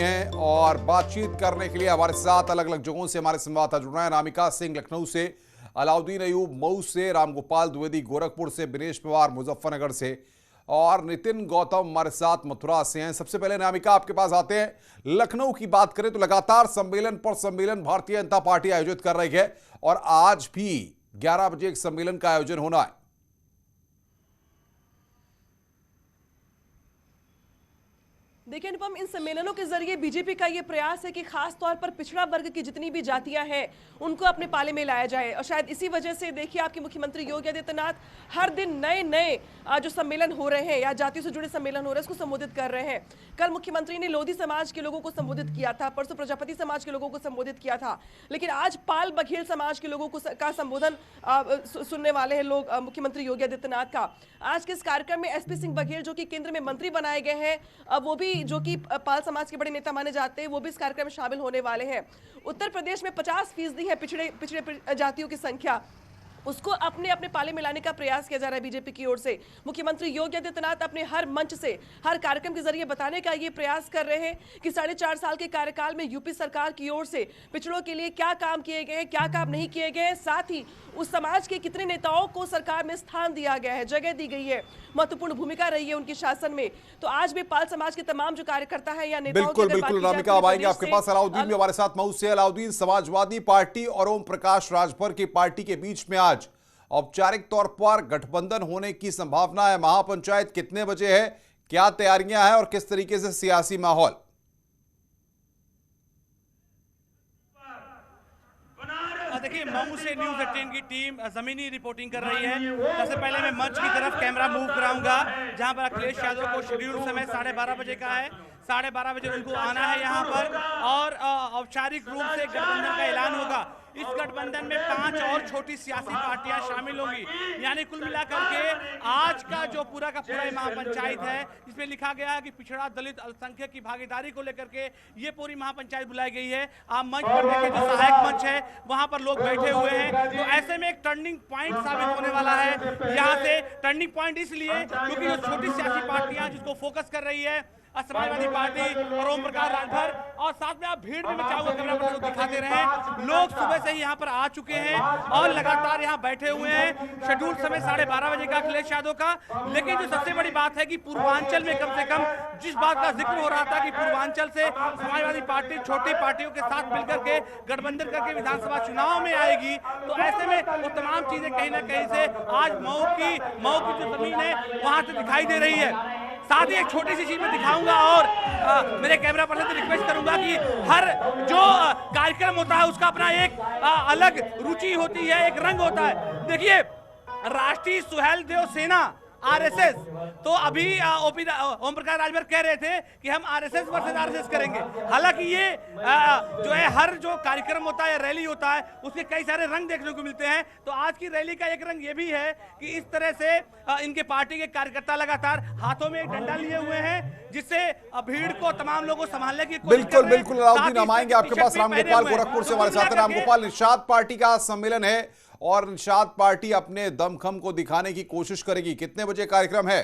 हैं और बातचीत करने के लिए हमारे साथ अलग अलग जगहों से हमारे संवाददाता जुड़ रहे हैं। रामिका सिंह लखनऊ से, अलाउद्दीन अयूब मऊ से, रामगोपाल द्विवेदी गोरखपुर से, दिनेश पवार मुजफ्फरनगर से और नितिन गौतम हमारे साथ मथुरा से हैं। सबसे पहले रामिका आपके पास आते हैं। लखनऊ की बात करें तो लगातार सम्मेलन पर सम्मेलन भारतीय जनता पार्टी आयोजित कर रही है और आज भी 11 बजे एक सम्मेलन का आयोजन होना है। देखिए अनुपम, इन सम्मेलनों के जरिए बीजेपी का ये प्रयास है कि खास तौर पर पिछड़ा वर्ग की जितनी भी जातियां हैं उनको अपने पाले में लाया जाए और शायद इसी वजह से देखिए आपके मुख्यमंत्री योगी आदित्यनाथ हर दिन नए नए जो सम्मेलन हो रहे हैं या जातियों से जुड़े सम्मेलन हो रहे हैं उसको संबोधित कर रहे हैं। कल मुख्यमंत्री ने लोधी समाज के लोगों को संबोधित किया था, परसों प्रजापति समाज के लोगों को संबोधित किया था, लेकिन आज पाल बघेल समाज के लोगों को का संबोधन सुनने वाले हैं लोग मुख्यमंत्री योगी आदित्यनाथ का। आज के इस कार्यक्रम में एसपी सिंह बघेल जो कि केंद्र में मंत्री बनाए गए हैं, वो भी जो कि पाल समाज के बड़े नेता माने जाते हैं, वो भी इस कार्यक्रम में शामिल होने वाले हैं। उत्तर प्रदेश में 50% है पिछड़े जातियों की संख्या, उसको अपने अपने पाले में लाने का प्रयास किया जा रहा है बीजेपी की ओर से। मुख्यमंत्री योगी आदित्यनाथ अपने हर मंच से, हर कार्यक्रम के जरिए बताने का ये प्रयास कर रहे हैं कि 4.5 साल के कार्यकाल में यूपी सरकार की ओर से पिछड़ों के लिए क्या काम किए गए हैं, क्या काम नहीं किए गए हैं, साथ ही उस समाज के कितने नेताओं को सरकार में स्थान दिया गया है, जगह दी गई है, महत्वपूर्ण भूमिका रही है उनकी शासन में। तो आज भी पाल समाज के तमाम जो कार्यकर्ता है या नेताओं बिल्कुल बिल्कुल रामिका, अब आएंगे आपके पास। अलाउद्दीन भी हमारे साथ मऊ से। अलाउद्दीन, समाजवादी पार्टी और ओम प्रकाश राजभर की पार्टी के बीच में आज औपचारिक तौर पर गठबंधन होने की संभावना है। महापंचायत कितने बजे है, क्या तैयारियां हैं और किस तरीके से सियासी माहौल? देखिए, मऊ से न्यूज़ 18 की टीम जमीनी रिपोर्टिंग कर रही है। सबसे पहले मैं मंच की तरफ कैमरा मूव कराऊंगा जहां पर अखिलेश यादव को शेड्यूल समय 12:30 बजे का है। 12:30 बजे उनको आना है यहां पर और औपचारिक रूप से गठबंधन का ऐलान होगा। इस गठबंधन में 5 और छोटी सियासी पार्टियां शामिल होंगी, यानी कुल मिलाकर के आज का जो पूरा का पूरा महापंचायत है इसमें लिखा गया है कि पिछड़ा दलित अल्पसंख्यक की भागीदारी को लेकर के ये पूरी महापंचायत बुलाई गई है। आप मंच पर देखें, जो सहायक मंच है वहां पर लोग बैठे हुए हैं, तो ऐसे में एक टर्निंग पॉइंट साबित होने वाला है। यहाँ से टर्निंग पॉइंट इसलिए क्योंकि जो छोटी सियासी पार्टियां जिसको फोकस कर रही है, समाजवादी पार्टी और ओम प्रकाश राजभर, और साथ में आप भीड़ भी मैं चाहूंगा कैमरा पर लोग दिखाते रहे, लोग सुबह से ही यहाँ पर आ चुके हैं और लगातार यहाँ बैठे हुए हैं। शेड्यूल समय 12:30 बजे का अखिलेश यादव का। लेकिन जो सबसे बड़ी बात है कि पूर्वांचल में कम से कम जिस बात का जिक्र हो रहा था कि पूर्वांचल से समाजवादी पार्टी छोटी पार्टियों के साथ मिलकर के गठबंधन करके विधानसभा चुनाव में आएगी, तो ऐसे में वो तमाम चीजें कहीं ना कहीं से आज मऊ की जो जमीन है वहां से दिखाई दे रही है। साथ ही एक छोटी सी चीज में दिखाऊंगा और मेरे कैमरा पर्सन से रिक्वेस्ट करूंगा कि हर जो कार्यक्रम होता है उसका अपना एक अलग रुचि होती है, एक रंग होता है। देखिए, राष्ट्रीय सुहेल देव सेना आरएसएस, तो अभी ओम प्रकाश राजभर कह रहे थे कि हम आरएसएस वर्सेस आरएसएस करेंगे। हालांकि ये जो है हर जो कार्यक्रम होता है, रैली होता है, उसके कई सारे रंग देखने को मिलते हैं। तो आज की रैली का एक रंग ये भी है कि इस तरह से इनके पार्टी के कार्यकर्ता लगातार हाथों में एक डंडा लिए हुए हैं, जिससे भीड़ को तमाम लोगों को संभालने की कोशिश कर रहे हैं। बिल्कुल अलाउद्दीन, हम आएंगे आपके पास। रामगोपाल गोरखपुर से हमारे साथ। रामगोपाल, निषाद पार्टी का सम्मेलन है और निषाद पार्टी अपने दमखम को दिखाने की कोशिश करेगी। कितने बजे कार्यक्रम है?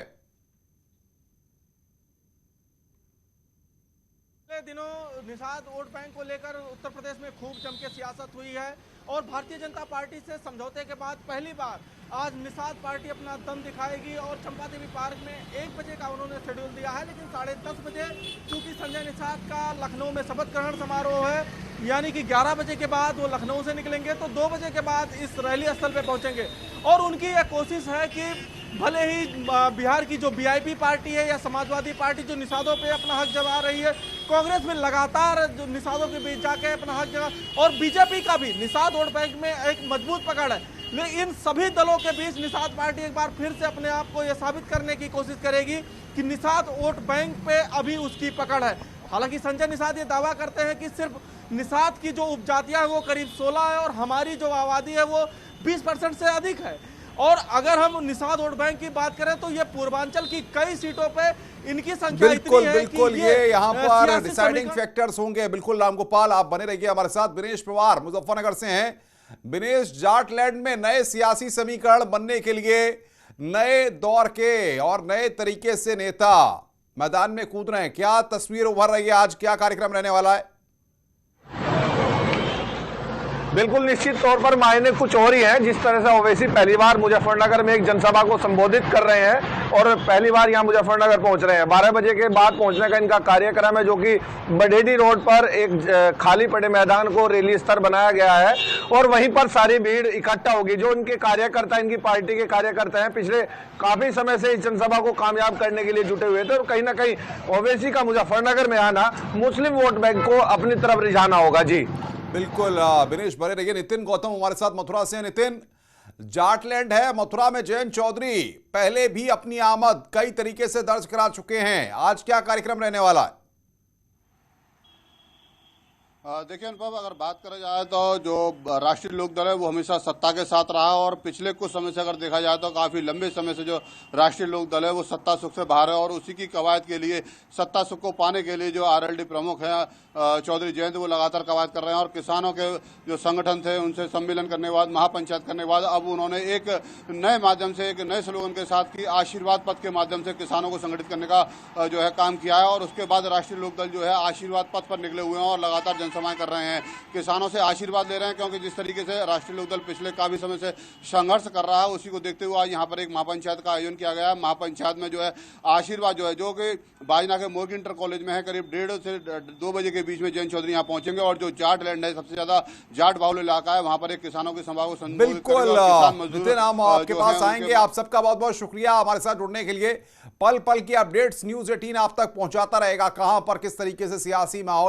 पिछले दिनों निषाद वोट बैंक को लेकर उत्तर प्रदेश में खूब जम के सियासत हुई है और भारतीय जनता पार्टी से समझौते के बाद पहली बार आज निषाद पार्टी अपना दम दिखाएगी और चंपा देवी पार्क में 1 बजे का उन्होंने शेड्यूल दिया है। लेकिन 10:30 बजे चूंकि संजय निषाद का लखनऊ में शपथ ग्रहण समारोह है, यानी कि 11 बजे के बाद वो लखनऊ से निकलेंगे तो 2 बजे के बाद इस रैली स्थल पे पहुंचेंगे। और उनकी यह कोशिश है कि भले ही बिहार की जो वीआईपी पार्टी है या समाजवादी पार्टी जो निषादों पे अपना हक जमा रही है, कांग्रेस में लगातार जो निषादों के बीच जाके अपना हक जमा, और बीजेपी का भी निषाद वोट बैंक में एक मजबूत पकड़ है। लेकिन इन सभी दलों के बीच निषाद पार्टी एक बार फिर से अपने आप को यह साबित करने की कोशिश करेगी कि निषाद वोट बैंक पे अभी उसकी पकड़ है। हालांकि संजय निषाद ये दावा करते हैं कि सिर्फ निषाद की जो उपजातियां है वो करीब 16 है और हमारी जो आबादी है वो 20% से अधिक है। और अगर हम निषाद वोट बैंक की बात करें तो ये पूर्वांचल की कई सीटों पे इनकी संख्या इतनी है बिल्कुल कि ये यहाँ पर डिसाइडिंग फैक्टर्स होंगे। बिल्कुल रामगोपाल, आप बने रहिए हमारे साथ। दिनेश पवार मुजफ्फरनगर से हैं। दिनेश, जाटलैंड में नए सियासी समीकरण बनने के लिए नए दौर के और नए तरीके से नेता मैदान में कूद रहे हैं। क्या तस्वीर उभर रही है, आज क्या कार्यक्रम रहने वाला है? बिल्कुल निश्चित तौर पर मायने कुछ और ही है। जिस तरह से ओवैसी पहली बार मुजफ्फरनगर में एक जनसभा को संबोधित कर रहे हैं और पहली बार यहां मुजफ्फरनगर पहुंच रहे हैं। 12 बजे के बाद पहुंचने का इनका कार्यक्रम है, जो कि बडेडी रोड पर एक खाली पड़े मैदान को रैली स्थल बनाया गया है और वहीं पर सारी भीड़ इकट्ठा होगी। जो इनके कार्यकर्ता, इनकी पार्टी के कार्यकर्ता हैं, पिछले काफी समय से इस जनसभा को कामयाब करने के लिए जुटे हुए थे और कहीं ना कहीं ओवैसी का मुजफ्फरनगर में आना मुस्लिम वोट बैंक को अपनी तरफ रिझाना होगा। जी बिल्कुल दिनेश, बने रहिए। नितिन गौतम हमारे साथ मथुरा से। नितिन, जाटलैंड है मथुरा में, जयंत चौधरी पहले भी अपनी आमद कई तरीके से दर्ज करा चुके हैं, आज क्या कार्यक्रम रहने वाला है? देखिए अनुपम, अगर बात करा जाए तो जो राष्ट्रीय लोक दल है वो हमेशा सत्ता के साथ रहा और पिछले कुछ समय से अगर देखा जाए तो काफी लंबे समय से जो राष्ट्रीय लोक दल है वो सत्ता सुख से बाहर है और उसी की कवायद के लिए, सत्ता सुख को पाने के लिए जो आरएलडी प्रमुख हैं चौधरी जयंत, वो लगातार कवायद कर रहे हैं और किसानों के जो संगठन थे उनसे सम्मेलन करने के बाद, महापंचायत करने के बाद अब उन्होंने एक नए माध्यम से, एक नए स्लोगन के साथ की आशीर्वाद पथ के माध्यम से किसानों को संगठित करने का जो है काम किया है और उसके बाद राष्ट्रीय लोक दल जो है आशीर्वाद पथ पर निकले हुए हैं और लगातार जनसभाएं कर रहे हैं, किसानों से आशीर्वाद ले रहे हैं। क्योंकि जिस तरीके से राष्ट्रीय लोक दल पिछले काफी समय से संघर्ष कर रहा है, उसी को देखते हुए आज यहाँ पर एक महापंचायत का आयोजन किया गया है। महापंचायत में जो है आशीर्वाद जो है, जो कि बाजना के मोर्ग इंटर कॉलेज में है, करीब 1:30 से 2 बजे के बीच में जयंत चौधरी यहाँ पहुंचेंगे और जो जाट लैंड है, सबसे ज्यादा जाट बाहुल्य इलाका है, वहां पर एक किसानों की सभा को बिल्कुल नितिन, हम आपके पास आएंगे। आप सबका बहुत बहुत शुक्रिया हमारे साथ जुड़ने के लिए। पल पल की अपडेट्स न्यूज़ 18 आप तक पहुंचाता रहेगा, कहां पर किस तरीके से सियासी माहौल